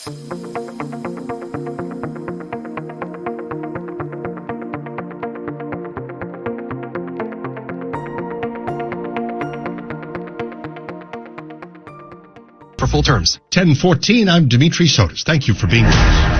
For full terms. 10:14, I'm Dimitri Sotis. Thank you for being with us.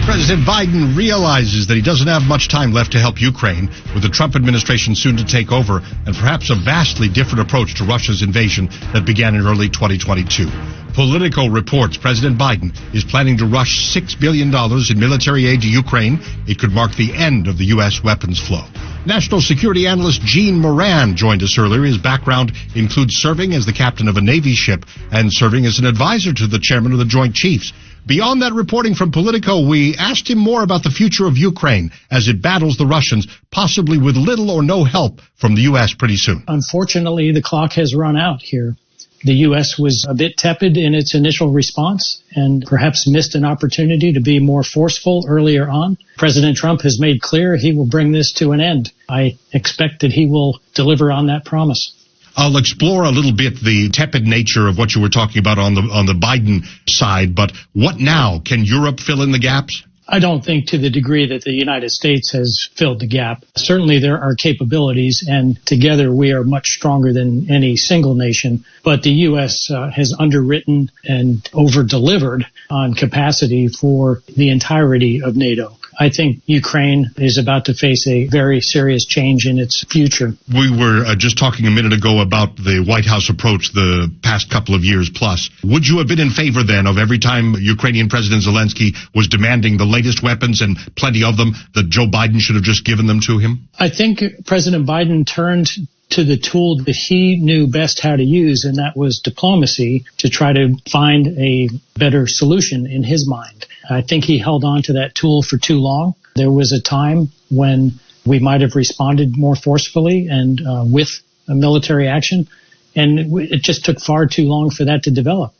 President Biden realizes that he doesn't have much time left to help Ukraine, with the Trump administration soon to take over, and perhaps a vastly different approach to Russia's invasion that began in early 2022. Politico reports President Biden is planning to rush $6 billion in military aid to Ukraine. It could mark the end of the U.S. weapons flow. National security analyst Gene Moran joined us earlier. His background includes serving as the captain of a Navy ship and serving as an advisor to the chairman of the Joint Chiefs. Beyond that reporting from Politico, we asked him more about the future of Ukraine as it battles the Russians, possibly with little or no help from the U.S. pretty soon. Unfortunately, the clock has run out here. The U.S. was a bit tepid in its initial response and perhaps missed an opportunity to be more forceful earlier on. President Trump has made clear he will bring this to an end. I expect that he will deliver on that promise. I'll explore a little bit the tepid nature of what you were talking about on the Biden side, but what now? Can Europe fill in the gaps? I don't think to the degree that the United States has filled the gap. Certainly there are capabilities, and together we are much stronger than any single nation. But the U.S. has underwritten and over-delivered on capacity for the entirety of NATO. I think Ukraine is about to face a very serious change in its future. We were just talking a minute ago about the White House approach the past couple of years plus. Would you have been in favor then of every time Ukrainian President Zelensky was demanding the latest weapons and plenty of them, that Joe Biden should have just given them to him? I think President Biden turned to the tool that he knew best how to use, and that was diplomacy, to try to find a better solution in his mind. I think he held on to that tool for too long. There was a time when we might have responded more forcefully and with a military action, and it just took far too long for that to develop.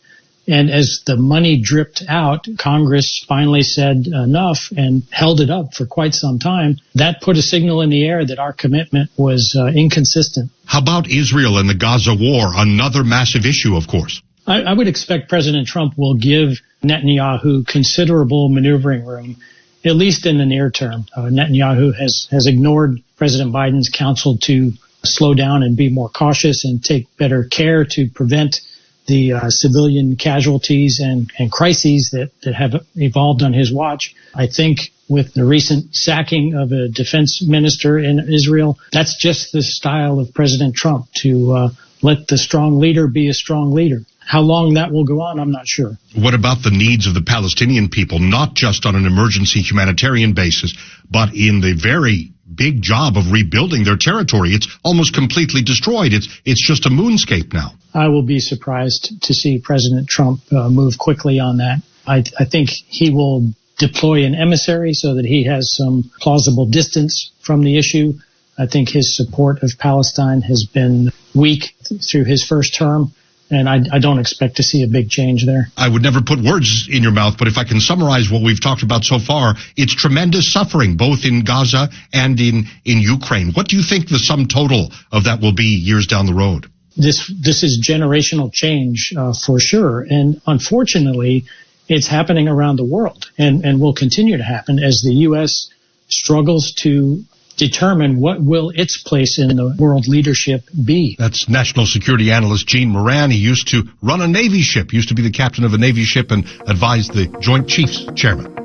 And as the money dripped out, Congress finally said enough and held it up for quite some time. That put a signal in the air that our commitment was inconsistent. How about Israel and the Gaza war? Another massive issue, of course. I would expect President Trump will give Netanyahu considerable maneuvering room, at least in the near term. Netanyahu has ignored President Biden's counsel to slow down and be more cautious and take better care to prevent the civilian casualties and crises that have evolved on his watch. I think with the recent sacking of a defense minister in Israel, that's just the style of President Trump, to let the strong leader be a strong leader. How long that will go on, I'm not sure. What about the needs of the Palestinian people, not just on an emergency humanitarian basis, but in the very big job of rebuilding their territory? It's almost completely destroyed. It's just a moonscape now. I will be surprised to see President Trump move quickly on that. I think he will deploy an emissary so that he has some plausible distance from the issue. I think his support of Palestine has been weak through his first term, and I don't expect to see a big change there. I would never put words in your mouth, but if I can summarize what we've talked about so far, it's tremendous suffering, both in Gaza and in Ukraine. What do you think the sum total of that will be years down the road? This is generational change for sure. And unfortunately, it's happening around the world and will continue to happen as the U.S. struggles to determine what will its place in the world leadership be. That's national security analyst Gene Moran. He used to run a Navy ship, used to be the captain of a Navy ship and advise the Joint Chiefs chairman.